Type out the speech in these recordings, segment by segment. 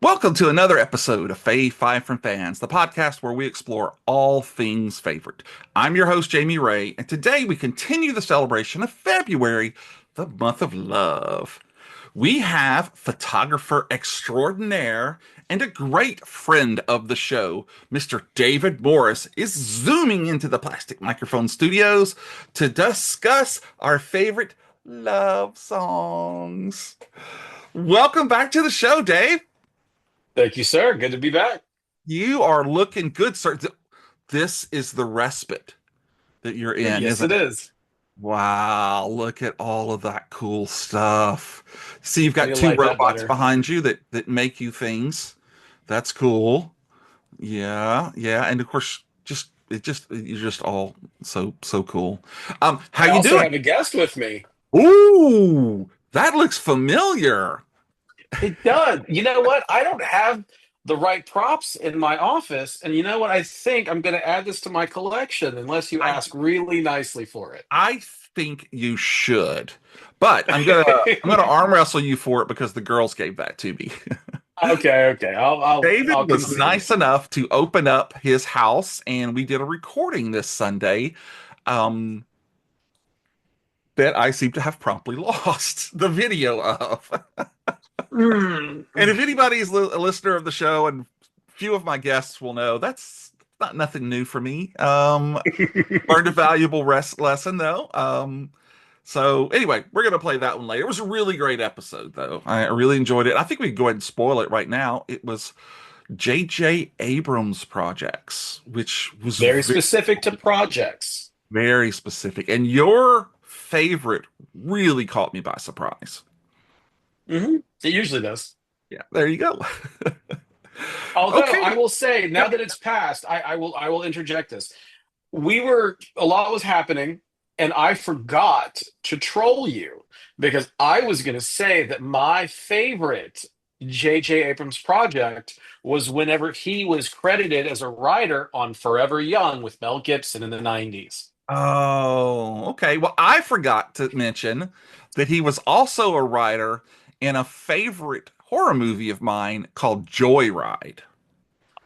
Welcome to another episode of Fave 5 from Fans, the podcast where we explore all things favorite. I'm your host, Jamie Ray, and today we continue the celebration of February, the month of love. We have photographer extraordinaire and a great friend of the show, Mr. David Morris, is zooming into the Plastic Microphone Studios to discuss our favorite love songs. Welcome back to the show, Dave. Thank you, sir. Good to be back. You are looking good, sir. This is the respite that you're in, Yes, it isn't it? is. Wow, look at all of that cool stuff. See, you've I got need to two light that robots better. behind you that make you things. That's cool. Yeah, yeah, and of course, you're just all so cool. How I you also doing? have a guest with me. Ooh, that looks familiar. It does. You know what? I don't have the right props in my office. And you know what? I think I'm going to add this to my collection unless you I ask really nicely for I think you should, but I'm gonna it. arm wrestle you for it because the girls gave that to me. Okay, okay. I'll David was concede. nice enough to open up his house, and we did a recording this Sunday. Um, that I seem to have promptly lost the video of. Mm. And if anybody is a listener of the show, and few of my guests will know, that's not nothing new for me. Learned a valuable lesson though. So anyway, we're gonna play that one later. It was a really great episode, though. I really enjoyed it. I think we can go ahead and spoil it right now. It was J.J. Abrams projects, which was Very specific to projects. very specific. And your favorite really caught me by surprise. It usually does. Yeah, there you go. Although I Okay. will say, now Yep. that it's passed, I will interject this. A lot was happening, and I forgot to troll you because I was going to say that my favorite J.J. Abrams project was whenever he was credited as a writer on Forever Young with Mel Gibson in the 90s. Oh, okay. Well, I forgot to mention that he was also a writer in a favorite horror movie of mine called Joyride.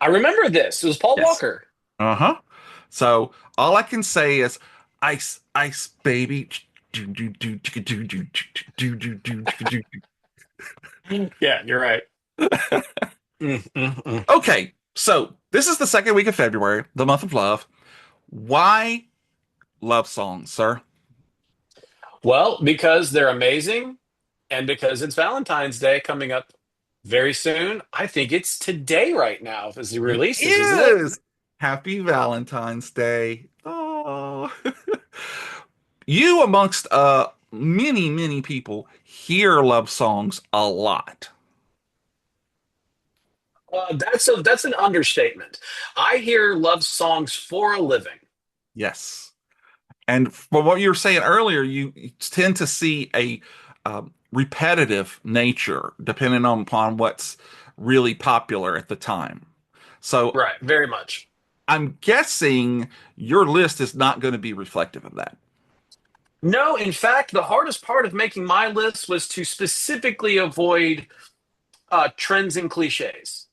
I remember this. It was Paul Yes. Walker. Uh-huh. So all I can say is ice, ice, baby. Do, do, do, do, do, do, do, do, do, do, do. Yeah, you're right. Mm, mm, mm. Okay, so this is the second week of February, the month of love. Why love songs, sir? Well, because they're amazing and because it's Valentine's Day coming up very soon. I think it's today right now as he It releases, isn't it? is. Happy Valentine's Day. Oh. You amongst many people hear love songs a lot. That's an understatement. I hear love songs for a living. Yes. And from what you were saying earlier, you tend to see a repetitive nature depending on upon what's really popular at the time. So Right, very much. I'm guessing your list is not going to be reflective of that. No, in fact, the hardest part of making my list was to specifically avoid trends and cliches.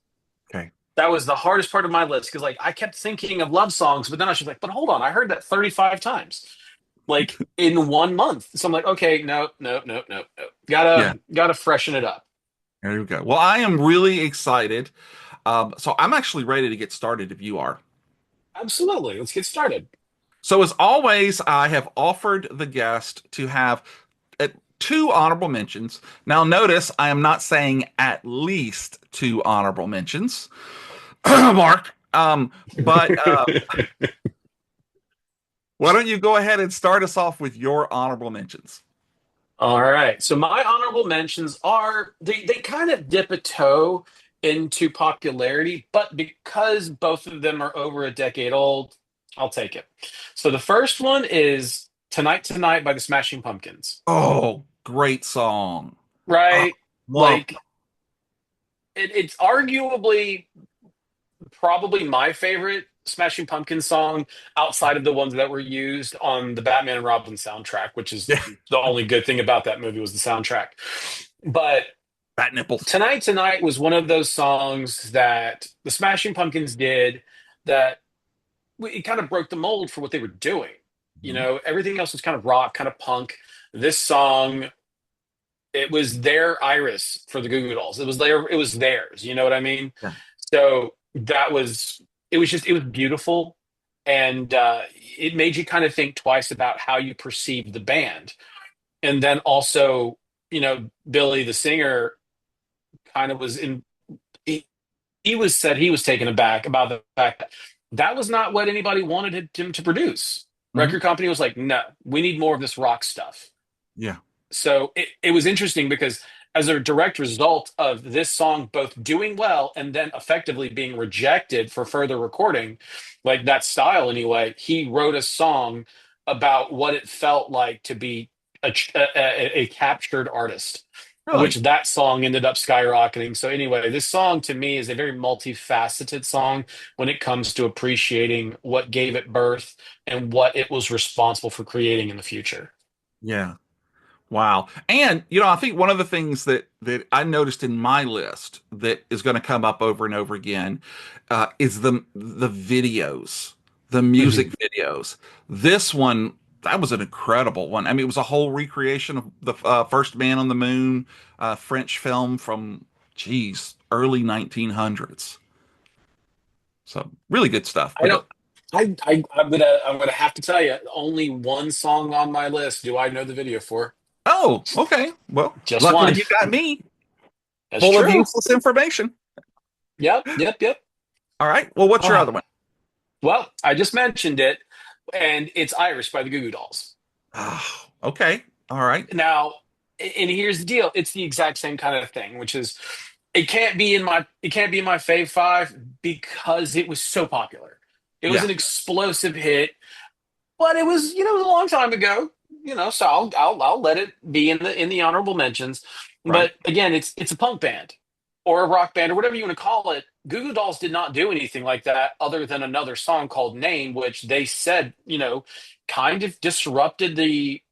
Okay. That was the hardest part of my list because, like, I kept thinking of love songs, but then I was like, but hold on, I heard that 35 times, like in 1 month. So I'm like, okay, no, no, no, no, no. Yeah, Gotta freshen it up. there you go. Well, I am really excited. So I'm actually ready to get started if you are. Absolutely. Let's get started. So as always, I have offered the guest to have two honorable mentions. Now, notice I am not saying at least two honorable mentions, Mark. But why don't you go ahead and start us off with your honorable mentions? All right. So my honorable mentions are they kind of dip a toe into popularity, but because both of them are over a decade old, I'll take it. So the first one is Tonight Tonight by the Smashing Pumpkins. Oh, great song. Oh, Right? love. Like it's arguably probably my favorite Smashing Pumpkins song outside of the ones that were used on the Batman and Robin soundtrack, which is Yeah. the only good thing about that movie was the soundtrack. But Bat nipples. Tonight was one of those songs that the Smashing Pumpkins did that it kind of broke the mold for what they were doing. You Mhm. know, everything else was kind of rock, kind of punk. This song, it was their iris for the Goo Goo Dolls. It was theirs. You know what I mean? Yeah. So it was beautiful, and it made you kind of think twice about how you perceive the band. And then also, Billy the singer kind of was in. He was said he was taken aback about the fact that that was not what anybody wanted him to produce. Hmm. Record company was like, no, we need more of this rock stuff. Yeah. So it was interesting because as a direct result of this song both doing well and then effectively being rejected for further recording, like that style anyway, he wrote a song about what it felt like to be a captured artist, which Really? that song ended up skyrocketing. So anyway, this song to me is a very multifaceted song when it comes to appreciating what gave it birth and what it was responsible for creating in the future. Yeah. Wow. And I think one of the things that I noticed in my list that is going to come up over and over again is the videos, the music Mhm. videos. This one, that was an incredible one. I mean, it was a whole recreation of the first Man on the Moon French film from, geez, early 1900s. So really good stuff. I But don't. I'm gonna have to tell you, only one song on my list do I know the video for. oh, okay. Well, Just luckily one. you got me That's full of true. useless information. Yep, yep, yep. All right. Well, what's your other Ah, one? well, I just mentioned it, and it's Irish by the Goo Goo Dolls. Oh, okay. All right. Now, and here's the deal: it's the exact same kind of thing, which is it can't be in my fave five because it was so popular. It was Yeah. an explosive hit, but it was a long time ago. So I'll let it be in the honorable mentions. Right. But again, it's a punk band or a rock band or whatever you want to call it. Goo Goo Dolls did not do anything like that other than another song called Name, which they said, kind of disrupted it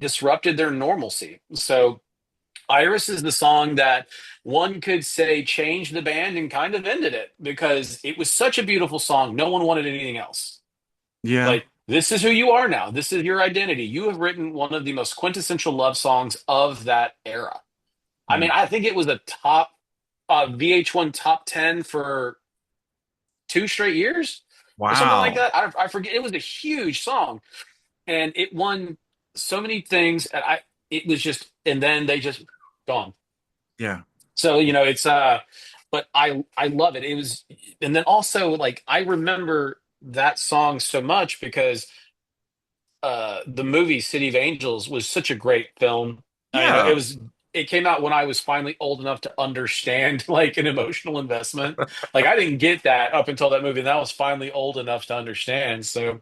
disrupted their normalcy. So Iris is the song that one could say changed the band and kind of ended it because it was such a beautiful song. No one wanted anything else. Yeah. Like, this is who you are now. This is your identity. You have written one of the most quintessential love songs of that era. I Yeah. mean, I think it was a top VH1 top 10 for 2 straight years or something like Wow. that. I forget. It was a huge song and it won so many things. It was just, and then they just gone. Yeah. So, but I love it. It was, and then also like, I remember that song so much because the movie City of Angels was such a great film. Yeah. It came out when I was finally old enough to understand like an emotional investment. Like I didn't get that up until that movie, and I was finally old enough to understand. So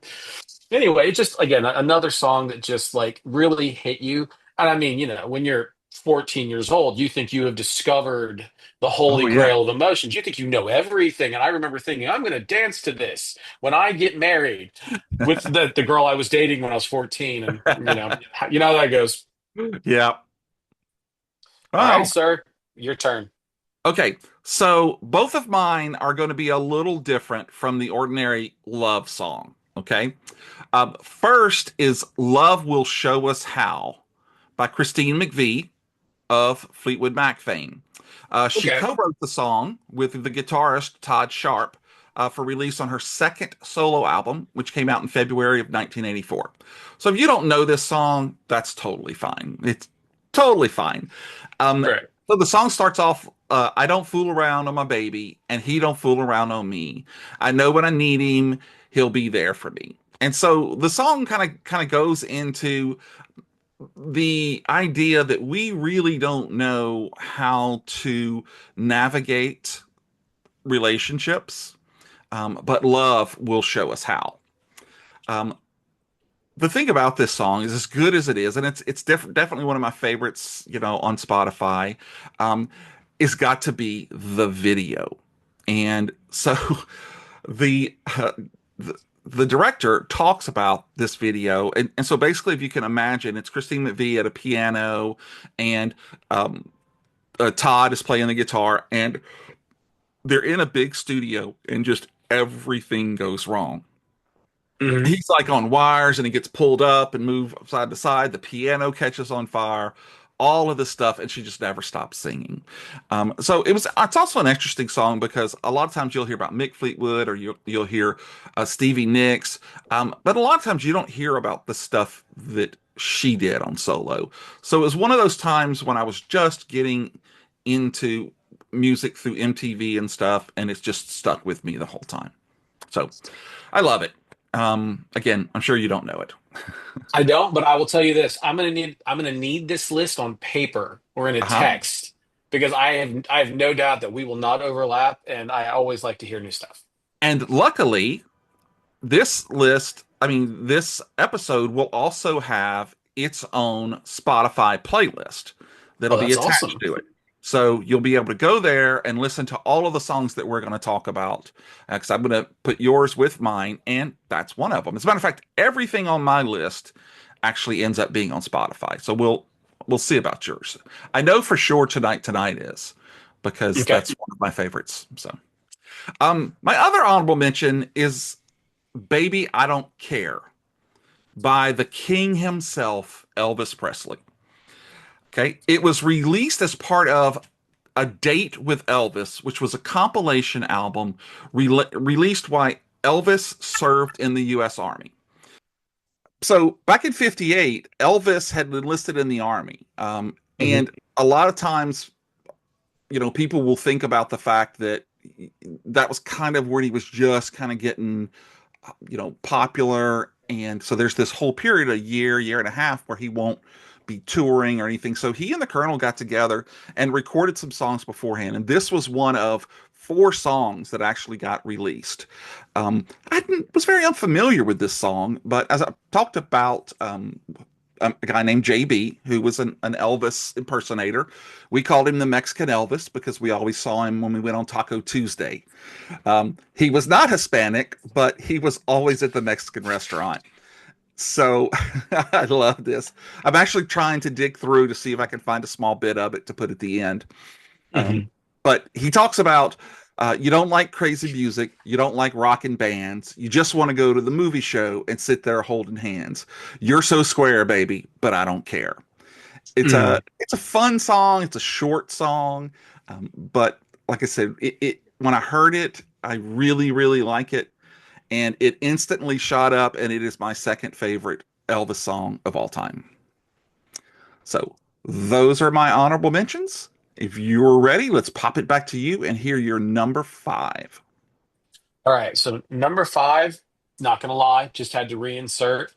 anyway, it's just again another song that just like really hit you. And I mean, when you're 14 years old, you think you have discovered the Oh holy yeah. grail of emotions. You think you know everything. And I remember thinking, I'm going to dance to this when I get married with the girl I was dating when I was 14. And you know how that goes. Yeah. All right, Wow. sir, your turn. Okay. So both of mine are going to be a little different from the ordinary love song. Okay. First is Love Will Show Us How by Christine McVie of Fleetwood Mac fame. She Okay. co-wrote the song with the guitarist Todd Sharp for release on her second solo album, which came out in February of 1984. So if you don't know this song, that's totally fine. It's totally fine. Um, Right. so the song starts off, I don't fool around on my baby, and he don't fool around on me. I know when I need him, he'll be there for me. And so the song kind of goes into the idea that we really don't know how to navigate relationships, but love will show us how. Um, the thing about this song is, as good as it is, and definitely one of my favorites, on Spotify, um, is got to be the video. And so the uh, the, the director talks about this video, and so basically, if you can imagine, it's Christine McVie at a piano, and Todd is playing the guitar, and they're in a big studio, and just everything goes wrong. Hmm. He's like on wires, and he gets pulled up and moved side to side. The piano catches on fire, all of this stuff, and she just never stops singing. So it's also an interesting song because a lot of times you'll hear about Mick Fleetwood, or you'll hear Stevie Nicks, but a lot of times you don't hear about the stuff that she did on solo. So it was one of those times when I was just getting into music through MTV and stuff, and it's just stuck with me the whole time. So I love it. Again, I'm sure you don't know it. I don't, but I will tell you this: I'm gonna need this list on paper or in a Uh-huh. text because I have no doubt that we will not overlap, and I always like to hear new stuff. And luckily, this list, I mean, this episode will also have its own Spotify playlist that'll Oh, be that's attached awesome. to it. So you'll be able to go there and listen to all of the songs that we're going to talk about. Because I'm going to put yours with mine, and that's one of them. As a matter of fact, everything on my list actually ends up being on Spotify. So we'll see about yours. I know for sure tonight is because Okay. that's one of my favorites. So my other honorable mention is Baby, I Don't Care by the king himself, Elvis Presley. Okay. It was released as part of A Date with Elvis, which was a compilation album released while Elvis served in the U.S. Army. So back in 58, Elvis had enlisted in the Army. Hmm. And a lot of times, people will think about the fact that that was kind of where he was just kind of getting popular. And so there's this whole period, a year and a half, where he won't be touring or anything. So he and the Colonel got together and recorded some songs beforehand. And this was one of four songs that actually got released. Was very unfamiliar with this song, but as I talked about, a guy named JB, who was an Elvis impersonator. We called him the Mexican Elvis because we always saw him when we went on Taco Tuesday. He was not Hispanic, but he was always at the Mexican restaurant. So I love this. I'm actually trying to dig through to see if I can find a small bit of it to put at the end. Um, Hmm. but he talks about you don't like crazy music, you don't like rocking bands, you just want to go to the movie show and sit there holding hands. You're so square, baby, but I don't care. It's a fun song. It's a short song, but like I said, it when I heard it, I really really like it, and it instantly shot up, and it is my second favorite Elvis song of all time. So those are my honorable mentions. If you're ready, let's pop it back to you and hear your number five. All right. So number five, not gonna lie, just had to reinsert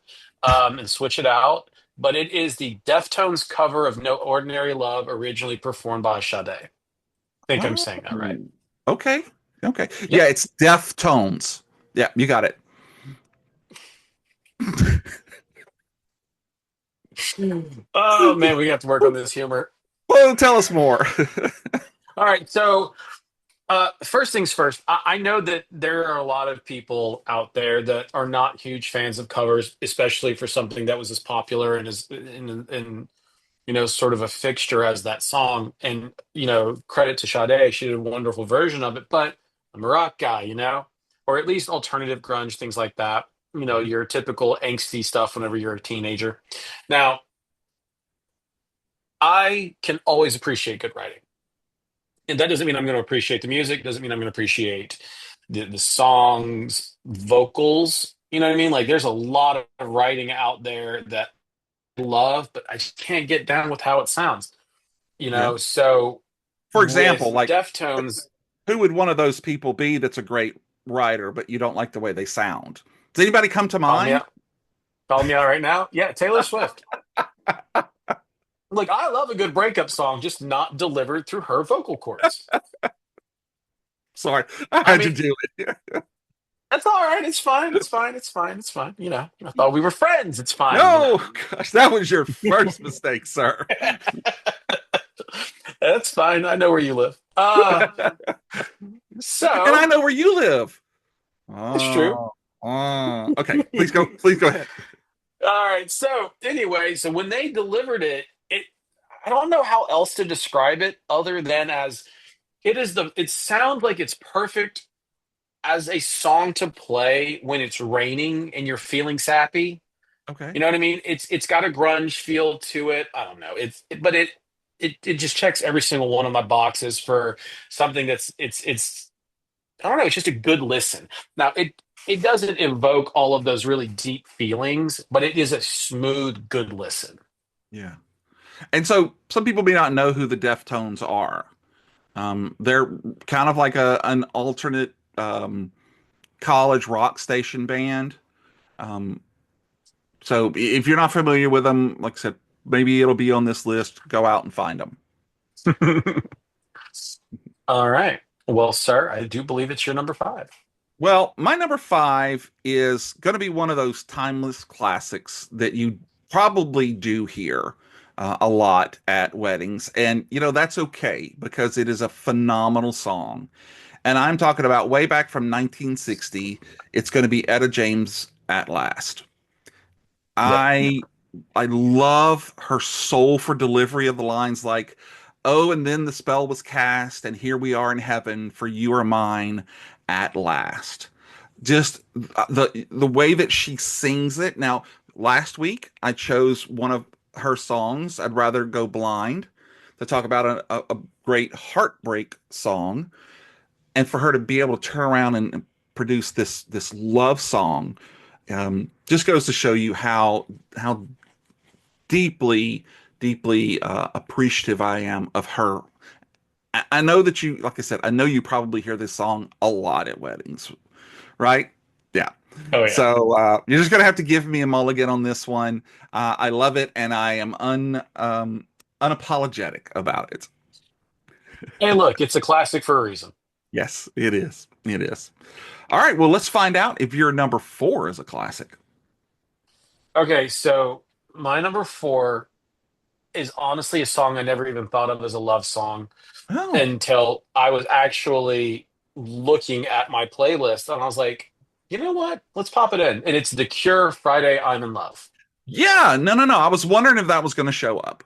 and switch it out. But it is the Deftones cover of No Ordinary Love, originally performed by Sade. I think I'm Oh, saying that right. okay, okay, yeah, Yep. it's Deftones. Yeah, you got it. Oh man, we have to work on this humor. Well, tell us more. All right. So first things first, I know that there are a lot of people out there that are not huge fans of covers, especially for something that was as popular and as and sort of a fixture as that song. And credit to Sade, she did a wonderful version of it. But I'm a rock guy, or at least alternative grunge, things like that. Your typical angsty stuff whenever you're a teenager. Now, I can always appreciate good writing. And that doesn't mean I'm going to appreciate the music, doesn't mean I'm going to appreciate the songs, vocals. You know what I mean? Like there's a lot of writing out there that I love, but I just can't get down with how it sounds. Yeah. So For example, with like Deftones, who would one of those people be that's a great writer, but you don't like the way they sound? Does anybody come to call me mind? out, call me out right now. Yeah, Taylor Swift. Like I love a good breakup song, just not delivered through her vocal cords. Sorry, I I had to mean, do it. that's all right. It's fine. It's fine. It's fine. It's fine. I thought we were friends. It's fine. No, gosh, that was your first mistake, sir. That's fine. I know where you live. And I So know where you live. it's true. Oh, okay. Please go. Please go ahead. All right. So anyway, so when they delivered it, I don't know how else to describe it other than as it sounds like it's perfect as a song to play when it's raining and you're feeling sappy. Okay. You know what I mean? It's got a grunge feel to it. I don't know. But it just checks every single one of my boxes for something it's I don't know, it's just a good listen. Now it doesn't evoke all of those really deep feelings, but it is a smooth, good listen. Yeah. And so some people may not know who the Deftones are. They're kind of like an alternate college rock station band. Um, so if you're not familiar with them, like I said, maybe it'll be on this list. Go out and find them. All right. Well, sir, I do believe it's your number five. Well, my number five is going to be one of those timeless classics that you probably do hear a lot at weddings. And, that's okay because it is a phenomenal song. And I'm talking about way back from 1960. It's going to be Etta James at Last. Yep. I I love her soulful delivery of the lines like, "Oh, and then the spell was cast, and here we are in heaven, for you are mine at last." Just the way that she sings it. Now, last week I chose one of her songs, "I'd Rather Go Blind," to talk about a great heartbreak song, and for her to be able to turn around and produce this love song just goes to show you how deeply, deeply appreciative I am of her. I know that you, like I said, I know you probably hear this song a lot at weddings, right? Yeah. Oh yeah. So you're just gonna have to give me a mulligan on this one. I love it, and I am unapologetic about it. Hey, look, it's a classic for a reason. Yes, it is. It is. All right. Well, let's find out if your number four is a classic. Okay, so my number four is honestly a song I never even thought of as a love song Oh, until I was actually looking at my playlist and I was like, you know what? Let's pop it in. And it's The Cure Friday I'm in Love. yeah. No, no, no. I was wondering if that was going to show up.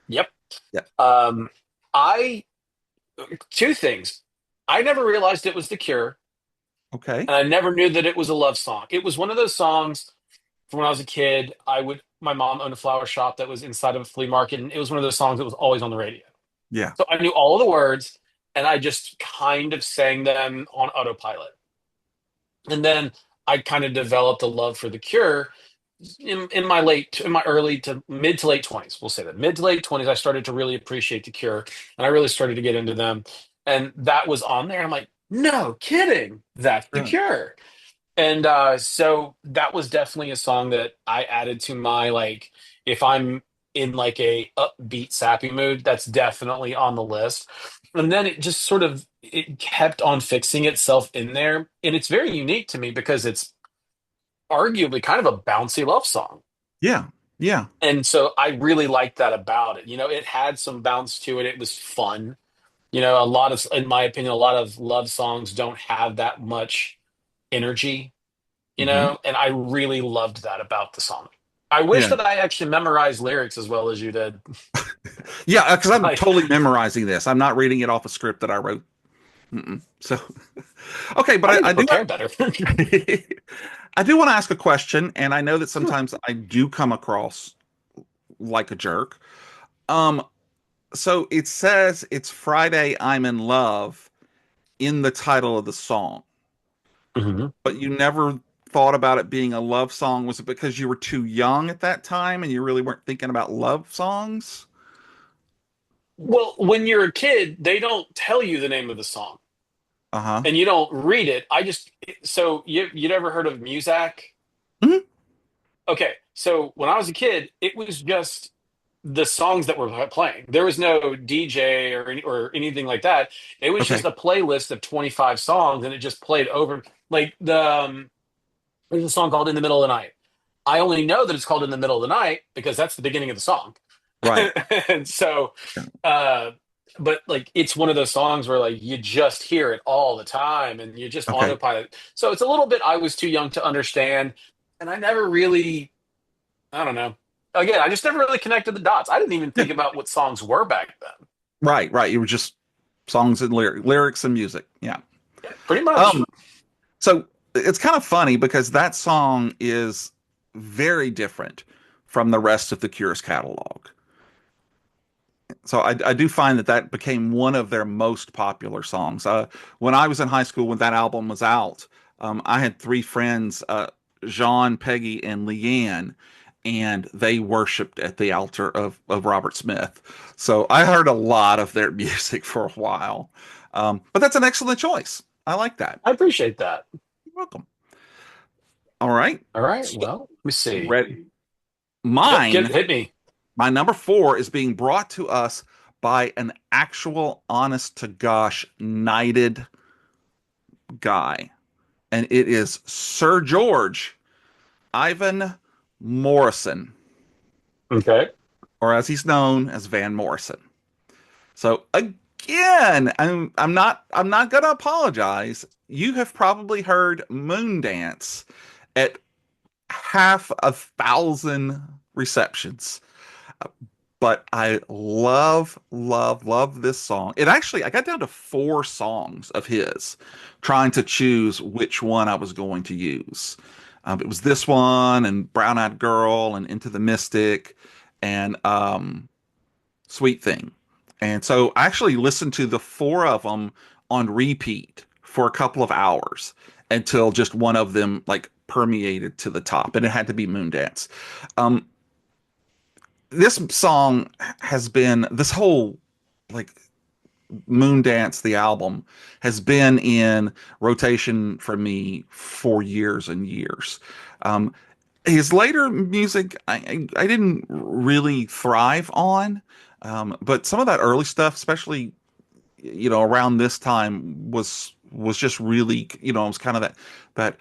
Yep. Yeah. Um, I two things. I never realized it was The Cure, Okay. and I never knew that it was a love song. It was one of those songs from when I was a kid. My mom owned a flower shop that was inside of a flea market, and it was one of those songs that was always on the radio. Yeah. So I knew all of the words, and I just kind of sang them on autopilot. And then I kind of developed a love for The Cure in my early to mid to late 20s. We'll say that mid to late 20s, I started to really appreciate The Cure, and I really started to get into them. And that was on there. And I'm like, no kidding, that's The Right. Cure. And so that was definitely a song that I added to my like if I'm in like a upbeat sappy mood, that's definitely on the list. And then it just sort of it kept on fixing itself in there. And it's very unique to me because it's arguably kind of a bouncy love song. Yeah. Yeah. And so I really liked that about it. You know, it had some bounce to it. It was fun. You know, a lot of, in my opinion, a lot of love songs don't have that much energy, you Hmm. know, and I really loved that about the song. I wish Yeah. that I actually memorized lyrics as well as you did. Yeah. Because I'm Like, totally memorizing this. I'm not reading it off a script that I wrote. So, okay. But I need to I do. prepare better. I do want to ask a question, and I know that sometimes I do come across like a jerk. Um. So it says it's Friday. I'm in love in the title of the song, Mhm. but you never thought about it being a love song. Was it because you were too young at that time and you really weren't thinking about love songs? Well, when you're a kid, they don't tell you the name of the song Uh-huh. and you don't read it. So you'd ever heard of Muzak? Hmm. Okay, so when I was a kid, it was just the songs that were playing. There was no DJ or anything like that. It was just Okay. a playlist of 25 songs, and it just played over. Like there's a song called "In the Middle of the Night." I only know that it's called "In the Middle of the Night" because that's the beginning of the song. Right. And so, uh, but like it's one of those songs where like you just hear it all the time, and you just Okay. autopilot. So it's a little bit. I was too young to understand, and I never really. I don't know. Again, I just never really connected the dots. I didn't even Yeah. think about what songs were back then. Right, right. You were just songs and lyrics and music. Yeah. Yeah, pretty much. Um, so it's kind of funny because that song is very different from the rest of the Cure's catalog. So I do find that that became one of their most popular songs. When I was in high school, when that album was out, I had three friends, Jean, Peggy, and Leanne, and they worshipped at the altar of Robert Smith. So I heard a lot of their music for a while. But that's an excellent choice. I like that. I appreciate that. You're welcome. All right. All right. So, Well, let me see. ready? Yep, get Mine, hit me. my number four is being brought to us by an actual, honest to gosh, knighted guy. And it is Sir George Ivan Morrison, Okay. or as he's known as Van Morrison. So again, I'm not gonna apologize. You have probably heard Moondance at half a thousand receptions. But I love, love, love this song. It actually, I got down to four songs of his, trying to choose which one I was going to use. It was this one, and Brown Eyed Girl, and Into the Mystic, and Sweet Thing. And so I actually listened to the four of them on repeat for a couple of hours until just one of them like permeated to the top, and it had to be Moondance. Um, this song has been this whole like Moondance, the album, has been in rotation for me for years and years. Um, his later music, I didn't really thrive on, but some of that early stuff, especially around this time, was just really, it was kind of that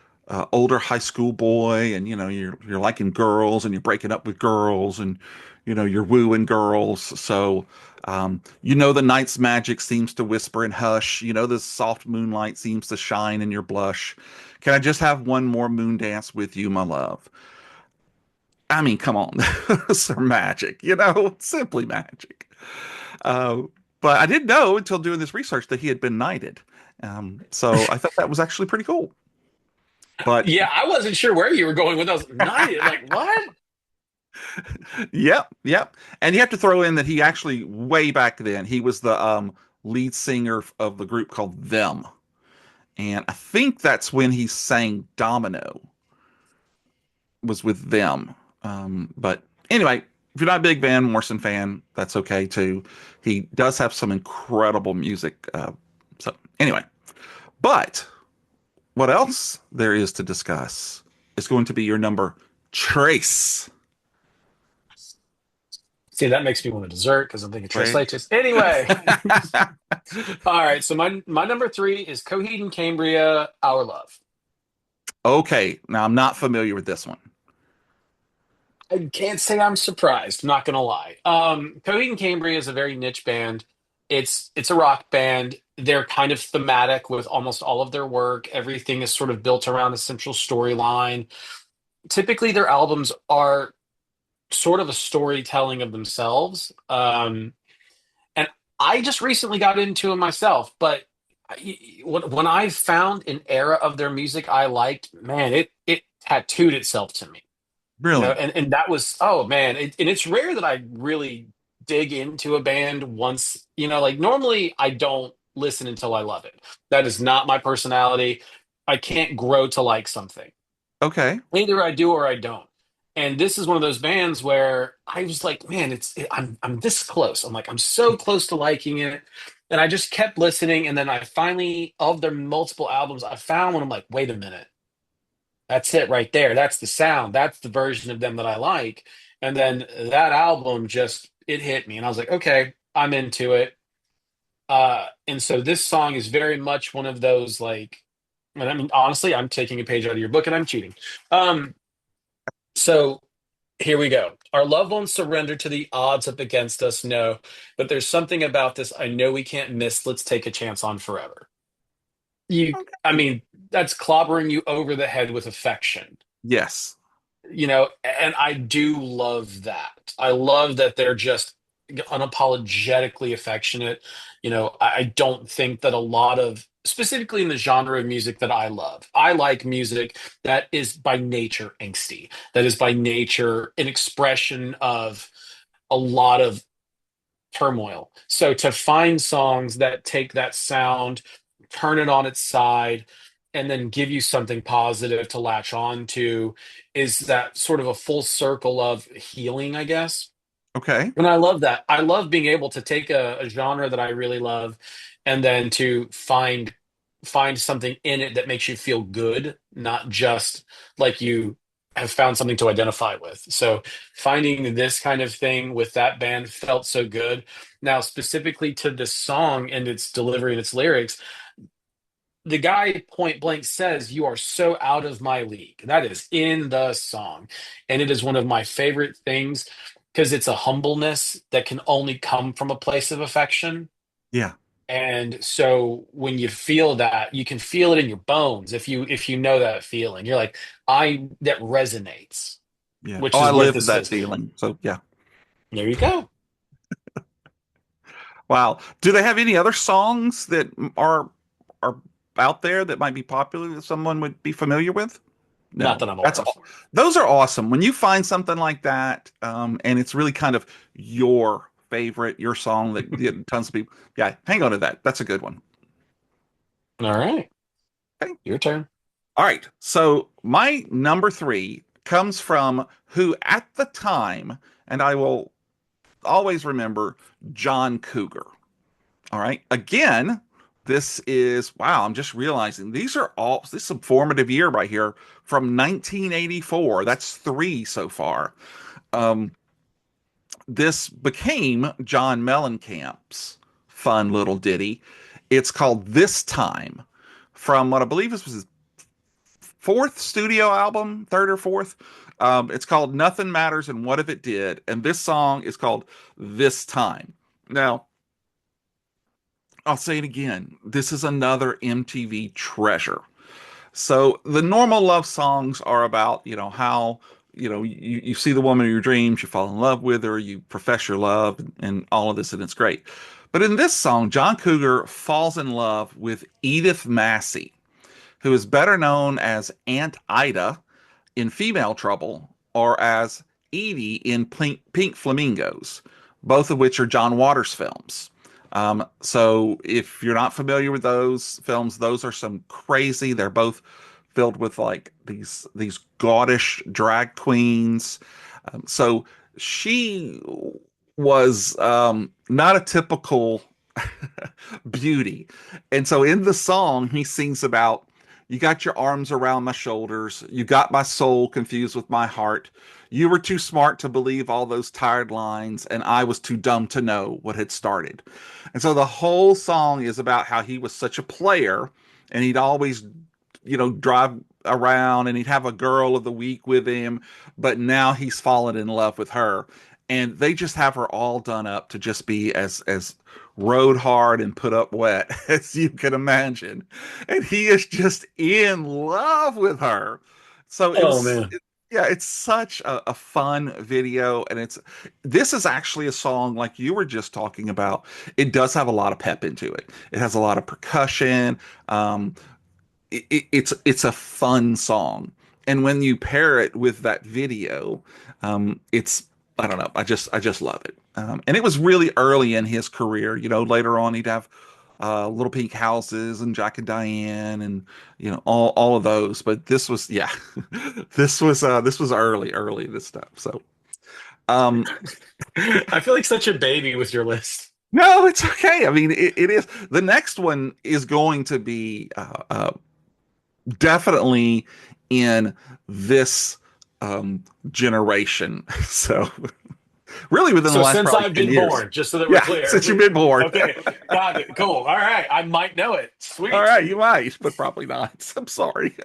older high school boy, and you're liking girls, and you're breaking up with girls, and you're wooing girls. So the night's magic seems to whisper and hush. The soft moonlight seems to shine in your blush. Can I just have one more moon dance with you, my love? I mean, come on, those are magic, simply magic. Uh, but I didn't know until doing this research that he had been knighted. So I thought that was actually pretty cool. But Yeah, I wasn't sure where you were going with those. Night, like what? yep, yep. And you have to throw in that he actually, way back then, he was the lead singer of the group called Them. And I think that's when he sang Domino, was with Them. But anyway, if you're not a big Van Morrison fan, that's okay too. He does have some incredible music. So anyway, but what else there is to discuss is going to be your number Trace. See, that makes me want a dessert because I'm thinking Tres Trace. Leches. Anyway, all right. So my number three is Coheed and Cambria, Our Love. Okay, now I'm not familiar with this one. I can't say I'm surprised. I'm not gonna lie. Coheed and Cambria is a very niche band. It's a rock band. They're kind of thematic with almost all of their work. Everything is sort of built around a central storyline. Typically, their albums are sort of a storytelling of themselves. And I just recently got into them myself, but when I found an era of their music I liked, man, it tattooed itself to me. Really? And that was, oh man, and it's rare that I really dig into a band once, like normally I don't listen until I love it. That is not my personality. I can't grow to like something. Okay. Either I do or I don't. And this is one of those bands where I was like, man, I'm this close. I'm like, I'm so close to liking it. And I just kept listening. And then I finally, of their multiple albums, I found one. I'm like, wait a minute. That's it right there. That's the sound. That's the version of them that I like. And then that album just it hit me. And I was like, okay, I'm into it. And so this song is very much one of those like, and I mean, honestly, I'm taking a page out of your book and I'm cheating. Um, so here we go. Our love won't surrender to the odds up against us, no. But there's something about this I know we can't miss. Let's take a chance on forever. I Okay. mean, that's clobbering you over the head with affection. Yes. and I do love that. I love that they're just unapologetically affectionate. I don't think that a lot of, specifically in the genre of music that I love, I like music that is by nature angsty, that is by nature an expression of a lot of turmoil. So to find songs that take that sound, turn it on its side, and then give you something positive to latch on to is that sort of a full circle of healing, I guess. Okay. And I love that. I love being able to take a genre that I really love and then to find something in it that makes you feel good, not just like you have found something to identify with. So finding this kind of thing with that band felt so good. Now, specifically to this song and its delivery and its lyrics, the guy point blank says, "You are so out of my league." That is in the song. And it is one of my favorite things because it's a humbleness that can only come from a place of affection. Yeah. And so when you feel that, you can feel it in your bones if you know that feeling. You're like, I that resonates, Yeah. which Oh, I is what live this that is. feeling. So yeah. There you go. Wow. Do they have any other songs that are out there that might be popular that someone would be familiar with? Not No. that I'm aware of. Those are awesome. When you find something like that, and it's really kind of your favorite, your song that tons of people. Yeah, hang on to that. That's a good one. All right, Okay. your turn. All right. So my number three comes from who at the time, and I will always remember John Cougar. All right. Again, this is wow. I'm just realizing this is a formative year right here from 1984. That's three so far. Um, this became John Mellencamp's fun little ditty. It's called This Time from what I believe was his fourth studio album, third or fourth. It's called Nothing Matters and What If It Did. And this song is called This Time. Now, I'll say it again. This is another MTV treasure. So the normal love songs are about, how, you see the woman of your dreams, you fall in love with her, you profess your love, and all of this, and it's great. But in this song, John Cougar falls in love with Edith Massey, who is better known as Aunt Ida in Female Trouble or as Edie in Pink Flamingos, both of which are John Waters films. So if you're not familiar with those films, those are some crazy. They're both filled with like these gaudish drag queens. So she was not a typical beauty. And so in the song, he sings about, you got your arms around my shoulders. You got my soul confused with my heart. You were too smart to believe all those tired lines, and I was too dumb to know what had started. And so the whole song is about how he was such a player, and he'd always, drive around and he'd have a girl of the week with him, but now he's fallen in love with her. And they just have her all done up to just be as rode hard and put up wet as you can imagine. And he is just in love with her. So Oh man. yeah, it's such a fun video. And this is actually a song like you were just talking about. It does have a lot of pep into it. It has a lot of percussion. It's a fun song, and when you pair it with that video, it's I don't know. I just love it. And it was really early in his career. Later on he'd have Little Pink Houses and Jack and Diane and all of those. But this was yeah, this was early this stuff. So um, I feel like such a baby with your list. no, it's okay. I mean, it is. The next one is going to be definitely in this generation. So really within the So last since probably I've 10 been years. born, just so that we're Yeah, clear. since you've been born. Okay, got it. Cool. All right, I might know it. All Sweet. right, you might, but probably not. I'm sorry.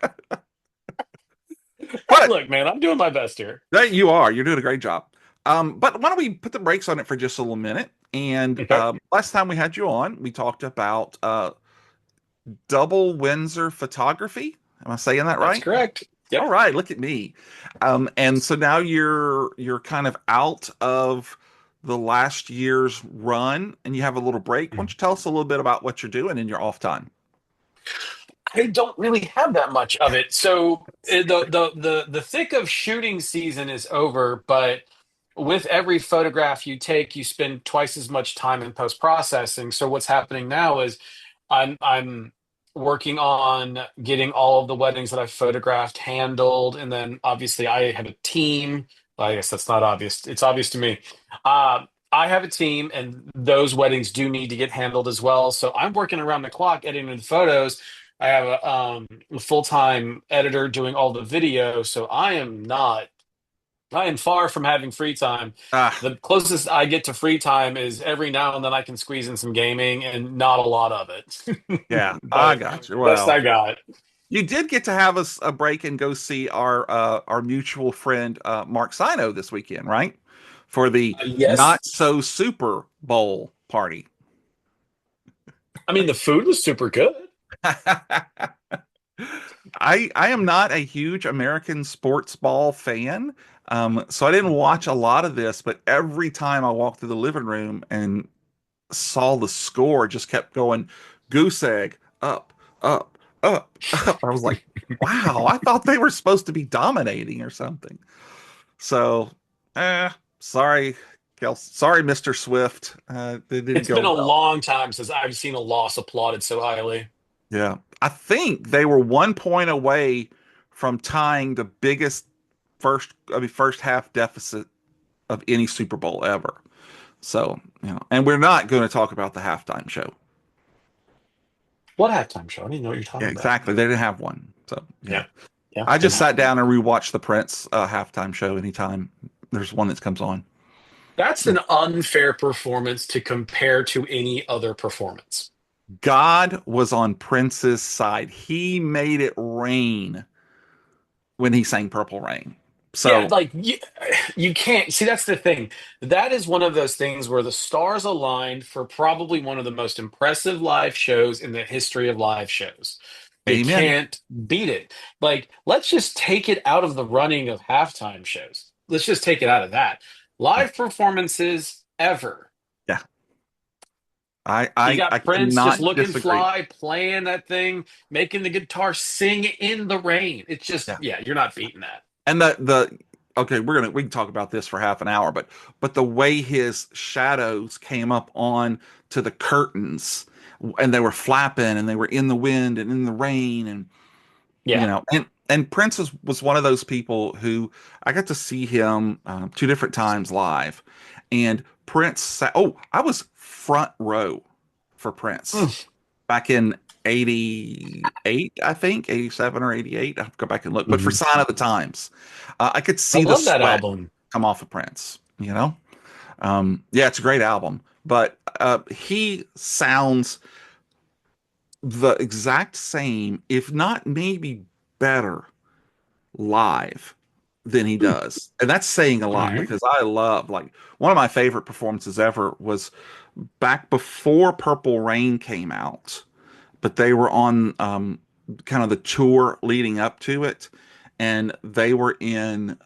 Hey, But look, man, I'm doing my best here. you are. You're doing a great job. But why don't we put the brakes on it for just a little minute? And Okay, last time we had you on, we talked about double Windsor photography. Am I saying that that's right? correct. All Yep. right, look at me. And so now you're kind of out of the last year's run and you have a little break. Why don't you tell us a little bit about what you're doing in your off time? I don't really have that much of it. So the thick of shooting season is over, but with every photograph you take, you spend twice as much time in post processing. So what's happening now is I'm working on getting all of the weddings that I've photographed handled, and then obviously I have a team. Well, I guess that's not obvious. It's obvious to me. I have a team, and those weddings do need to get handled as well. So I'm working around the clock editing the photos. I have a full-time editor doing all the video, so I am far from having free time. Ah, The closest I get to free time is every now and then I can squeeze in some gaming and not a lot of it. yeah, I But got you. best Well, I got. you did get to have us a break and go see our mutual friend Mark Sino this weekend, right? For the not Yes. so Super Bowl party. I mean, the food was super good. I am not a huge American sports ball fan, so I didn't watch a lot of this. But every time I walked through the living room and saw the score, it just kept going goose egg up, up, up, up. I was like, wow, I thought they were supposed to be dominating or something. So, eh, sorry, sorry, Mr. Swift. They didn't It's go been a well. long time since I've seen a loss applauded so highly. Yeah. I think they were 1 point away from tying the biggest first half deficit of any Super Bowl ever. So, and we're not going to talk about the halftime show. What halftime show? I didn't know what you're Yeah, talking about. exactly. They didn't have one. So, yeah. Yeah. Yeah. I Didn't just sat happen. down and rewatched the Prince halftime show anytime there's one that comes on. That's an unfair performance to compare to any other performance. God was on Prince's side. He made it rain when he sang Purple Rain. Yeah, So, like you can't see that's the thing. That is one of those things where the stars aligned for probably one of the most impressive live shows in the history of live shows. You amen. can't beat it. Like, let's just take it out of the running of halftime shows. Let's just take it out of that. Yeah. Live performances ever. Yeah. I You I I got Prince just cannot looking disagree. fly, playing that thing, making the guitar sing in the rain. It's just, Yeah. yeah, you're not beating that. And the okay, we can talk about this for half an hour, but the way his shadows came up on to the curtains and they were flapping and they were in the wind and in the rain and Yeah. and Prince was one of those people who I got to see him 2 different times live, and oh, I was front row for Prince Mm, back in 88, I think, 87 or 88. I have to go back and look. But for mhm. Sign of the Times, I could I see the love that sweat album. come off of Prince. Yeah, it's a great album. But he sounds the exact same, if not maybe better, live than he Hmm. does. And that's saying a All lot right. because I love, like, one of my favorite performances ever was back before Purple Rain came out, but they were on kind of the tour leading up to it, and they were in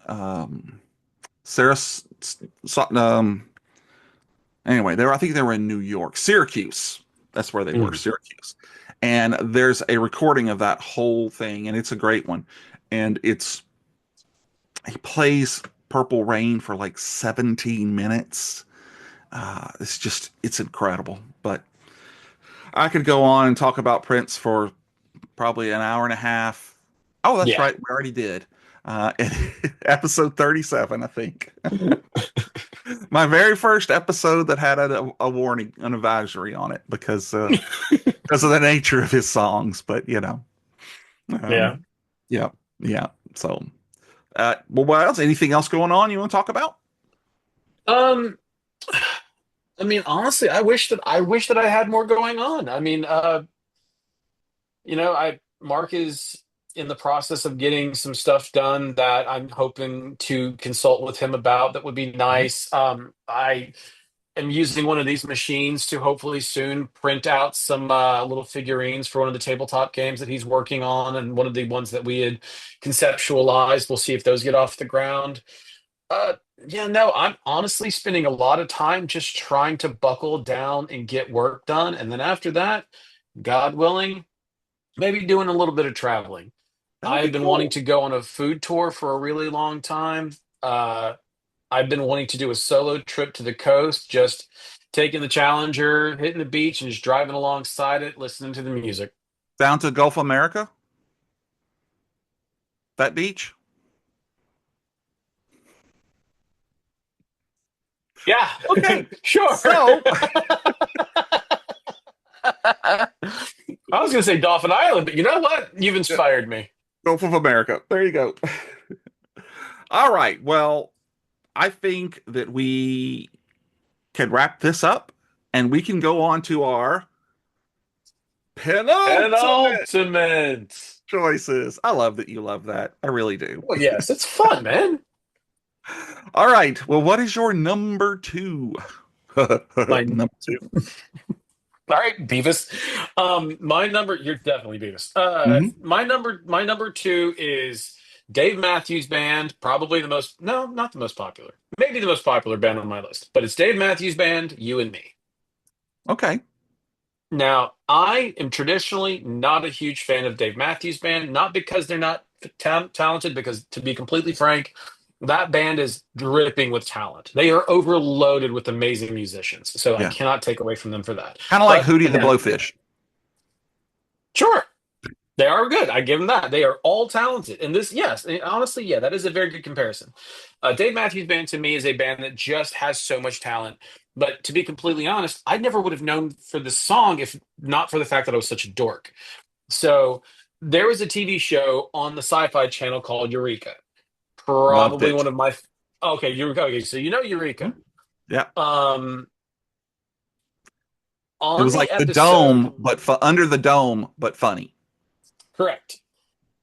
Sarah. Um, anyway, I think they were in New York, Syracuse. That's where they were, Mhm. Syracuse. And there's a recording of that whole thing, and it's a great one. And he plays Purple Rain for like 17 minutes. It's incredible. But I could go on and talk about Prince for probably an hour and a half. Oh, that's Yeah. right. We already did. In episode 37, I think. My very first episode that had a warning, an advisory on it because of the nature of his songs. But Yeah. um, yeah, yeah. So, well, what else? Anything else going on you want to talk about? Um, I mean, honestly, I wish that I had more going on. I mean, I Mark is in the process of getting some stuff done that I'm hoping to consult with him about. That would be nice. am using one of these machines to hopefully soon print out some little figurines for one of the tabletop games that he's working on, and one of the ones that we had conceptualized. We'll see if those get off the ground. Uh, yeah, no, I'm honestly spending a lot of time just trying to buckle down and get work done, and then after that, God willing, maybe doing a little bit of traveling. That would I be have been wanting cool. to go on a food tour for a really long time. Uh, I've been wanting to do a solo trip to the coast, just taking the Challenger, hitting the beach, and just driving alongside it, listening to the music. Down to Gulf America, that beach. Yeah, Okay. sure. So, I was going to say Dolphin Island, but you know what? You've inspired me. Gulf of America. There you go. All right. Well, I think that we can wrap this up and we can go on to our penultimate Penultimate. choices. I love that you love that. I really do. Well, yes, it's fun, man. All right. Well, what is your number two? My Number two. All right, Beavis. My number, you're definitely Beavis. Mhm. My number two is Dave Matthews Band, probably the most, no, not the most popular, maybe the most popular band on my list, but it's Dave Matthews Band, You and Me. Okay. Now, I am traditionally not a huge fan of Dave Matthews Band, not because they're not talented, because to be completely frank, that band is dripping with talent. They are overloaded with amazing musicians, so I Yeah. cannot take away from them for that. Kind of like But Hootie the again, Blowfish. sure, they are good. I give them that. They are all talented. And this, yes, and honestly, yeah, that is a very good comparison. Dave Matthews Band to me is a band that just has so much talent. But to be completely honest, I never would have known for this song if not for the fact that I was such a dork. So there was a TV show on the Sci-Fi Channel called Eureka. Loved Probably it. one of my okay, Eureka. Okay, so you know Mhm. Eureka. Yeah. Um, It on was the like the episode, dome, but under the dome, but funny. correct.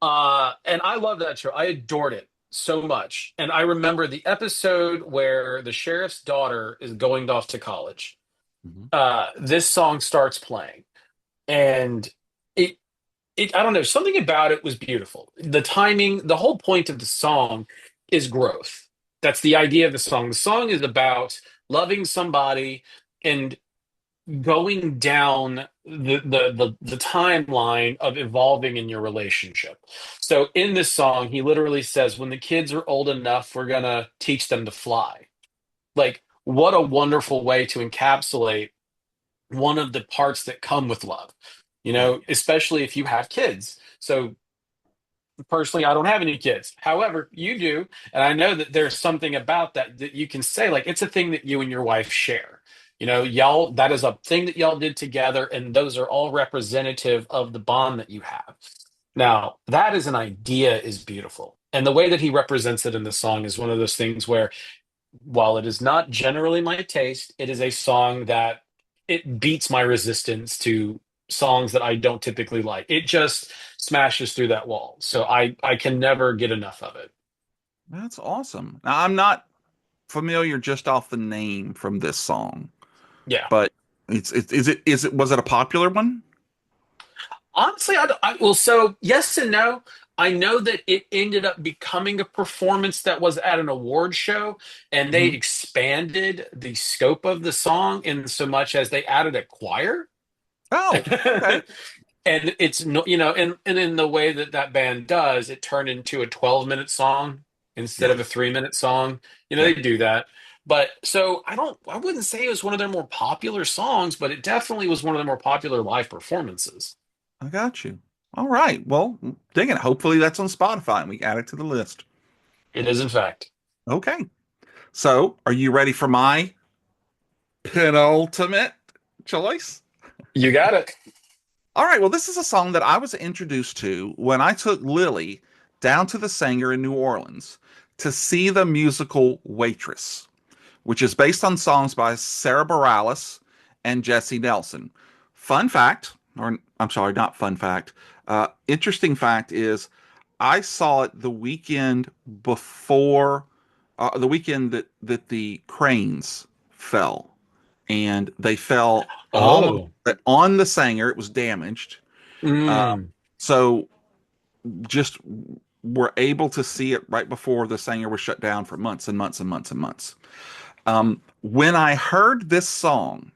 And I love that show. I adored it so much. And I remember the episode where the sheriff's daughter is going off to college. Mhm. This song starts playing, and it, I don't know, something about it was beautiful. The timing, the whole point of the song is growth. That's the idea of the song. The song is about loving somebody and going down the timeline of evolving in your relationship. So in this song, he literally says, "When the kids are old enough, we're gonna teach them to fly." Like, what a wonderful way to encapsulate one of the parts that come with love. You Yeah. know, especially if you have kids. So personally, I don't have any kids. However, you do, and I know that there's something about that that you can say, like, it's a thing that you and your wife share. You know, y'all, that is a thing that y'all did together, and those are all representative of the bond that you have. Now, that is an idea is beautiful. And the way that he represents it in the song is one of those things where, while it is not generally my taste, it is a song that it beats my resistance to songs that I don't typically like. It just smashes through that wall. So I can never get enough of it. That's awesome. Now, I'm not familiar just off the name from this song, Yeah. but was it a popular one? Honestly, well, so yes and no. I know that it ended up becoming a performance that was at an award show, and they Hmm. expanded the scope of the song in so much as they added a choir. Oh, okay. And it's no, you know, and in the way that that band does, it turned into a 12-minute song instead Yeah. of a 3-minute song. You know, Yeah. they do that. But so I wouldn't say it was one of their more popular songs, but it definitely was one of their more popular live performances. I got you. All right. Well, digging it. Hopefully that's on Spotify and we add it to the list. It is, in fact. Okay. So, are you ready for my penultimate choice? You got it. All right. Well, this is a song that I was introduced to when I took Lily down to the Singer in New Orleans to see the musical Waitress, which is based on songs by Sarah Bareilles and Jesse Nelson. Fun fact, or I'm sorry, not fun fact. Interesting fact is I saw it the weekend before the weekend that the cranes fell and they fell almost Oh. on the Sanger. It was damaged. Uh, Mm. so just were able to see it right before the Sanger was shut down for months and months and months and months. When I heard this song,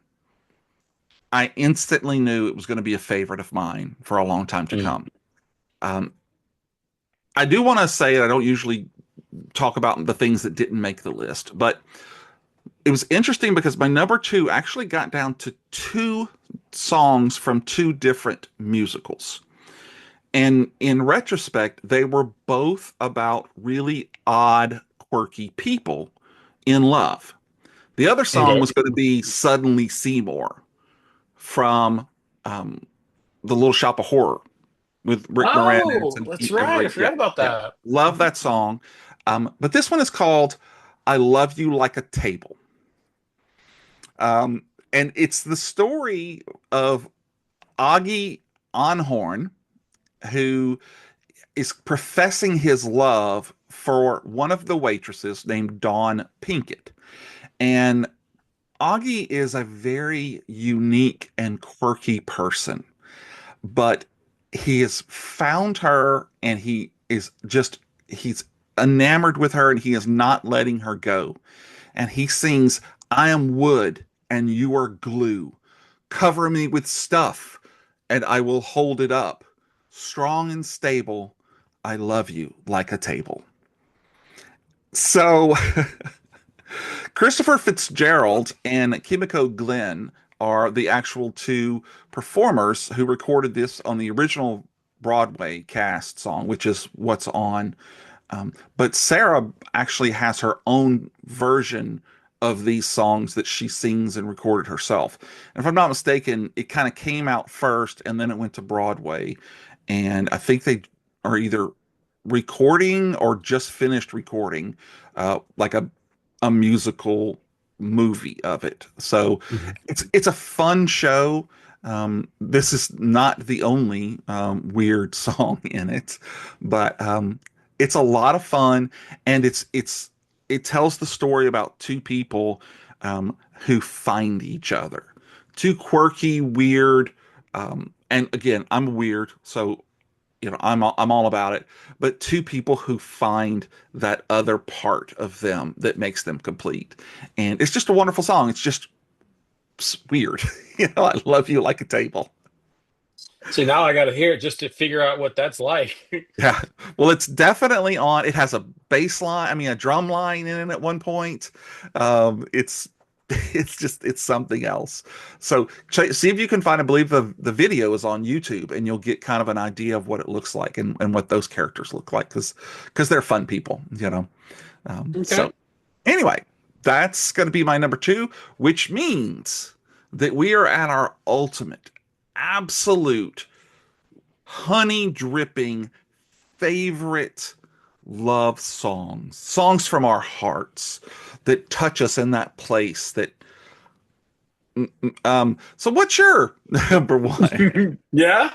I instantly knew it was going to be a favorite of mine for a long time to Mm. come. Um, I do want to say that I don't usually talk about the things that didn't make the list, but it was interesting because my number two actually got down to two songs from two different musicals. And in retrospect, they were both about really odd, quirky people in love. The other song Okay. was going to be Suddenly Seymour from um, The Little Shop of Horror with Rick Moranis Oh, and that's Keith right. I Everett. Yeah, forgot about yeah. that. Love that song. But this one is called I Love You Like a Table. Um, and it's the story of Augie Onhorn, who is professing his love for one of the waitresses named Dawn Pinkett. And Augie is a very unique and quirky person, but he has found her and he's enamored with her and he is not letting her go. And he sings, I am wood and you are glue. Cover me with stuff and I will hold it up. Strong and stable, I love you like a table. So Christopher Fitzgerald and Kimiko Glenn are the actual two performers who recorded this on the original Broadway cast song, which is what's on. But Sarah actually has her own version of these songs that she sings and recorded herself. And if I'm not mistaken, it kind of came out first and then it went to Broadway. And I think they are either recording or just finished recording like a musical movie of it. So Mhm. it's a fun show. This is not the only weird song in it, but it's a lot of fun, and it tells the story about two people who find each other, two quirky, weird, and again, I'm weird, so I'm all about it. But two people who find that other part of them that makes them complete, and it's just a wonderful song. It's just weird. I love you like a table. See, now I got to hear it just to figure out what that's like. Yeah. Well, it's definitely on. It has a bass line, I mean, a drum line in it at one point. It's it's something else. So see if you can find. I believe the video is on YouTube, and you'll get kind of an idea of what it looks like and what those characters look like because they're fun people, you know. So Okay. anyway, that's going to be my number two, which means that we are at our ultimate, absolute, honey dripping favorite love songs, songs from our hearts that touch us in that place that so what's your number one? Yeah.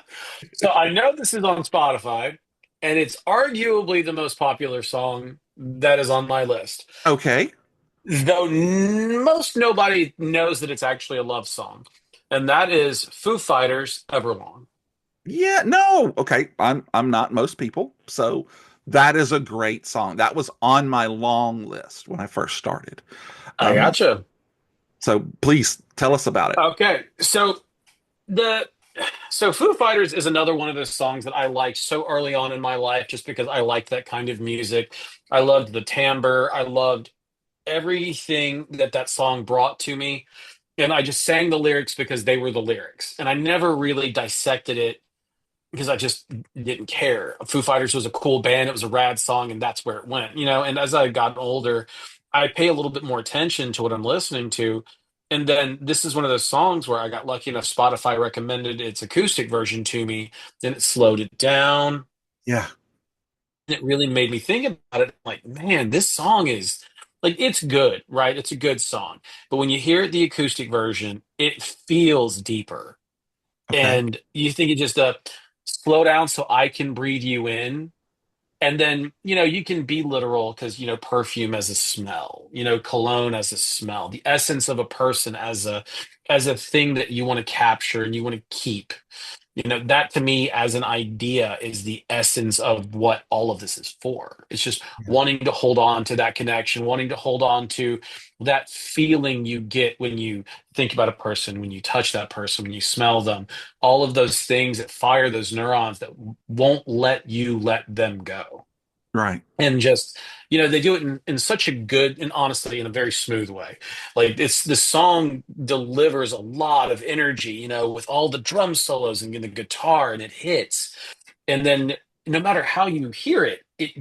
So I know this is on Spotify, and it's arguably the most popular song that is on my list. Okay. Though most nobody knows that it's actually a love song, and that is Foo Fighters' Everlong. Yeah, no. Okay. I'm not most people. So that is a great song. That was on my long list when I first started. I Um gotcha. so please tell us about it. Okay. The so Foo Fighters is another one of those songs that I liked so early on in my life just because I liked that kind of music. I loved the timbre. I loved everything that that song brought to me. And I just sang the lyrics because they were the lyrics. And I never really dissected it because I just didn't care. Foo Fighters was a cool band. It was a rad song, and that's where it went, you know. And as I got older, I pay a little bit more attention to what I'm listening to. And then this is one of those songs where I got lucky enough. Spotify recommended its acoustic version to me. Then it slowed it down. Yeah. And it really made me think about it. Like, man, this song is like it's good, right? It's a good song. But when you hear the acoustic version, it feels deeper Okay. and you think it just slow down so I can breathe you in. And then, you can be literal because, perfume as a smell, cologne as a smell, the essence of a person as a thing that you want to capture and you want to keep. That to me as an idea is the essence of what all of this is for. It's just Yeah. wanting to hold on to that connection, wanting to hold on to that feeling you get when you think about a person, when you touch that person, when you smell them, all of those things that fire those neurons that won't let you let them go. Right. And just, they do it in such a good and honestly in a very smooth way. Like the song delivers a lot of energy, with all the drum solos and the guitar, and it hits. And then no matter how you hear it, it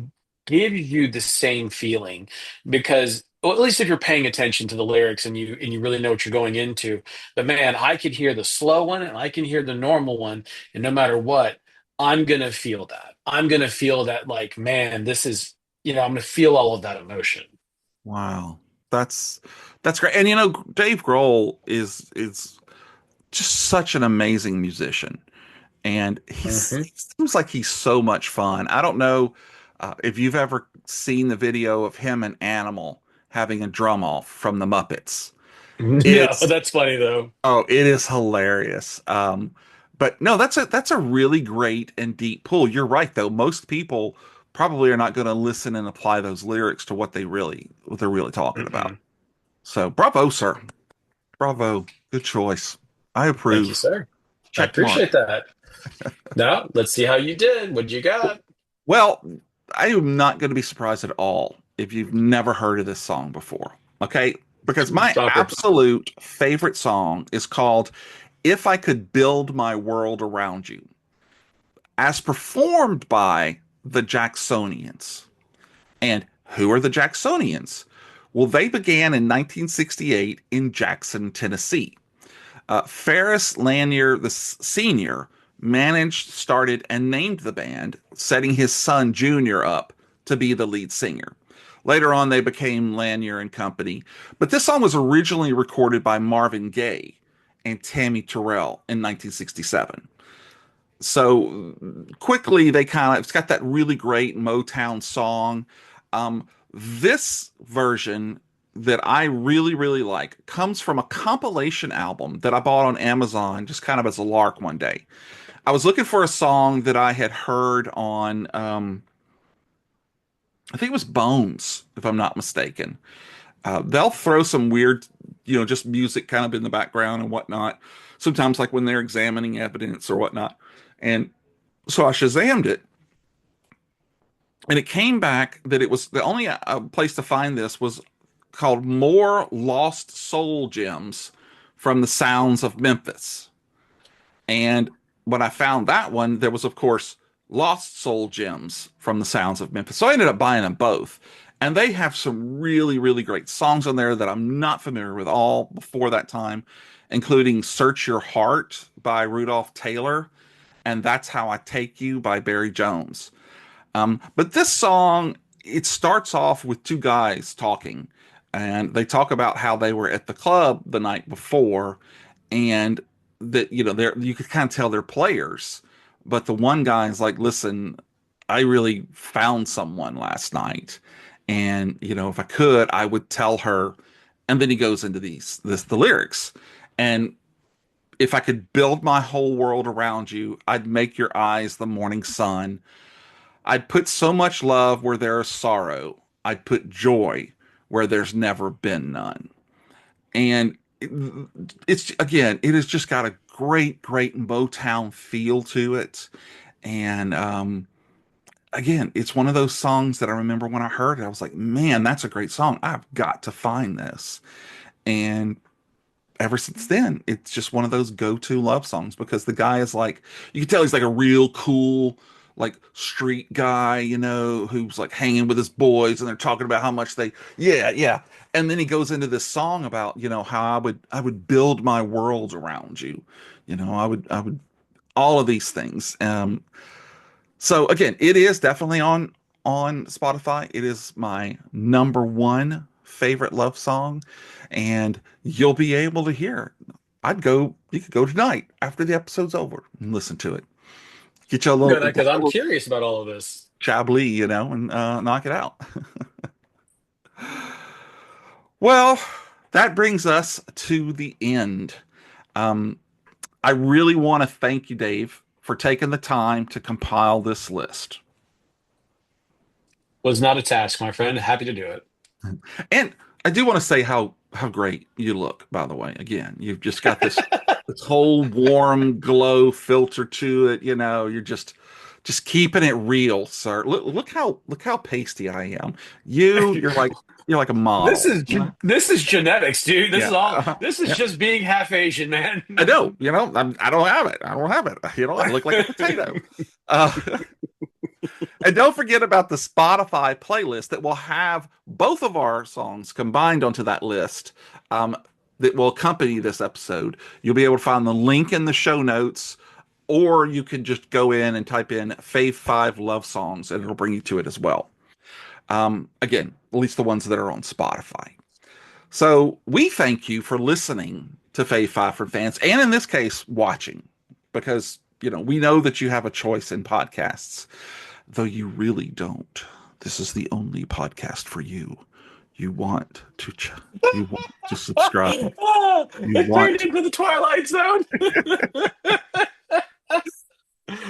gives you the same feeling because, well, at least if you're paying attention to the lyrics and you really know what you're going into. But man, I could hear the slow one and I can hear the normal one, and no matter what, I'm gonna feel that. I'm gonna feel that like, man, this is, I'm gonna feel all of that emotion. Wow. That's that's great. And Dave Grohl is just such an amazing musician. And Hmm. he seems like he's so much fun. I don't know if you've ever seen the video of him and Animal having a drum off from the Muppets. No, It's that's funny though. Oh, it is hilarious. But no, that's a really great and deep pull. You're right, though. Most people probably are not going to listen and apply those lyrics to what they're really talking about. Mm-mm. So, bravo, sir. Bravo. Good choice. I Thank you, approve. sir. I Check appreciate mark. that. Now, let's see how you did. What you got? Well, I am not going to be surprised at all if you've never heard of this song before. Okay? Because my Shocker. absolute favorite song is called If I Could Build My World Around You, as performed by the Jacksonians. And who are the Jacksonians? Well, they began in 1968 in Jackson, Tennessee. Ferris Lanier the senior managed, started, and named the band, setting his son Junior up to be the lead singer. Later on, they became Lanier and Company, but this song was originally recorded by Marvin Gaye and Tammy Terrell in 1967. So quickly, they kind of, it's got that really great Motown song. This version that I really, really like comes from a compilation album that I bought on Amazon just kind of as a lark one day. I was looking for a song that I had heard on, I think it was Bones, if I'm not mistaken. They'll throw some weird, just music kind of in the background and whatnot. Sometimes, like when they're examining evidence or whatnot. And so I Shazammed it, and it came back that it was the only place to find this was called More Lost Soul Gems from the Sounds of Memphis. And when I found that one, there was, of course, Lost Soul Gems from the Sounds of Memphis. So I ended up buying them both. And they have some really, really great songs on there that I'm not familiar with all before that time, including Search Your Heart by Rudolph Taylor and That's How I Take You by Barry Jones. But this song, it starts off with two guys talking, and they talk about how they were at the club the night before, and that they're you could kind of tell they're players. But the one guy's like, "Listen, I really found someone last night, and if I could, I would tell her." And then he goes into the lyrics, and if I could build my whole world around you, I'd make your eyes the morning sun. I'd put so much love where there is sorrow. I'd put joy where there's never been none. And it's again, it has just got a great, great Motown feel to it. And again, it's one of those songs that I remember when I heard it, I was like, man, that's a great song. I've got to find this. And ever since then, it's just one of those go-to love songs because the guy is like, you can tell he's like a real cool, like street guy, who's like hanging with his boys and they're talking about how much yeah, yeah. And then he goes into this song about, how I would build my world around you. I would, all of these things. So again, it is definitely on Spotify. It is my number one favorite love song, and you'll be able to hear it. You could go tonight after the episode's over and listen to it. Get you a little, Good, because I'm curious about all of this. Chablis, and knock it out. Well, that brings us to the end. Um, I really want to thank you, Dave, for taking the time to compile this list. Was not a task, my friend. Happy to do it. And I do want to say how great you look, by the way. Again, you've just got this whole warm glow filter to it. You're just keeping it real, sir. Look how pasty I am. You're like a model. This is genetics, dude. This Yeah. is all. This is Yeah. just being half Asian, man. I know. I don't have it. I don't have it. I look like a potato. Uh, And don't forget about the Spotify playlist that will have both of our songs combined onto that list, um, that will accompany this episode. You'll be able to find the link in the show notes, or you can just go in and type in Fave 5 Love Songs, and it'll bring you to it as well. Again, at least the ones that are on Spotify. So we thank you for listening to Fave 5 for fans, and in this case, watching, because we know that you have a choice in podcasts. Though you really don't. This is the only podcast for you. You want to you want to subscribe. You It want turned to. into the Twilight Zone.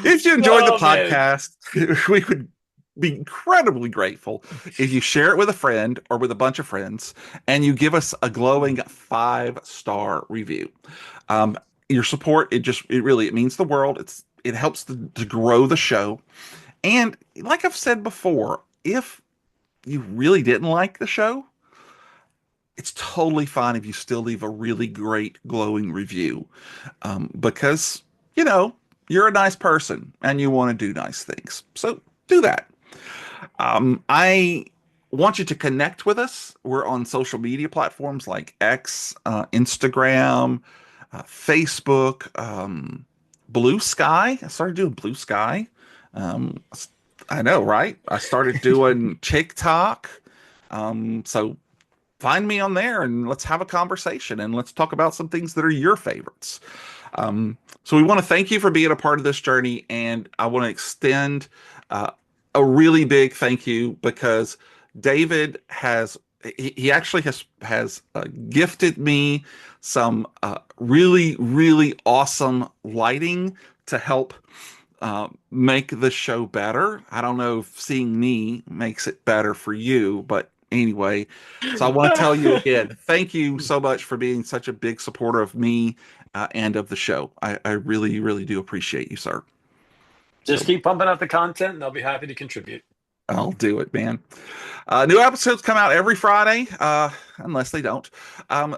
If you enjoyed the Oh man. podcast, we would be incredibly grateful if you share it with a friend or with a bunch of friends and you give us a glowing 5-star review. Um, your support, it means the world. It helps to grow the show. And like I've said before, if you really didn't like the show, it's totally fine if you still leave a really great glowing review, because you know you're a nice person and you want to do nice things. So do that. I want you to connect with us. We're on social media platforms like X, Instagram, Facebook, Blue Sky. I started doing Blue Sky. Um, I know, right? I started doing TikTok. So find me on there and let's have a conversation and let's talk about some things that are your favorites. So we want to thank you for being a part of this journey, and I want to extend uh, a really big thank you because David he actually has gifted me some really really awesome lighting to help make the show better. I don't know if seeing me makes it better for you, but anyway, so I want to tell you again, thank you so much for being such a big supporter of me and of the show. I really, really do appreciate you, sir. Just So keep pumping out the content, and I'll be happy to contribute. I'll do it, man. New episodes come out every Friday, unless they don't.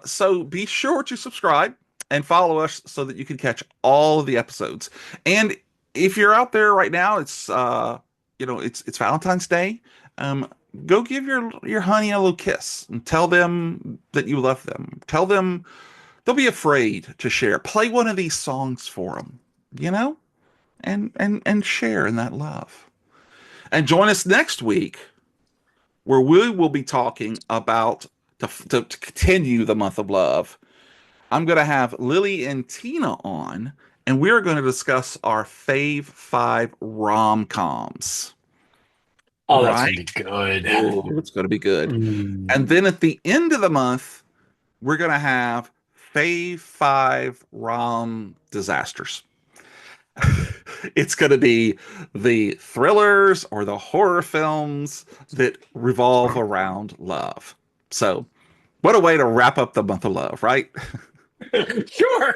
So be sure to subscribe and follow us so that you can catch all of the episodes. And if you're out there right now, it's Valentine's Day. Um, Go give your honey a little kiss and tell them that you love them. Tell them they'll be afraid to share. Play one of these songs for them, you know, and share in that love. And join us next week where we will be talking about to continue the month of love. I'm going to have Lily and Tina on, and we're going to discuss our Fave 5 rom coms. Oh, that's Right? gonna be good. Oh, it's going to be good. And Mm. then at the end of the month, we're going to have Fave 5 rom disasters. It's going to be the thrillers or the horror films that revolve around love. So, what a way to wrap up the month of love, right? Sure.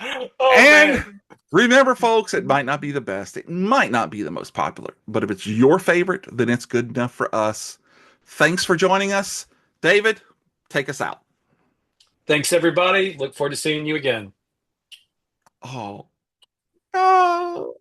Oh And man. remember, folks, it might not be the best, it might not be the most popular, but if it's your favorite, then it's good enough for us. Thanks for joining us. David, take us out. Thanks, everybody. Look forward to seeing you again. Oh, oh.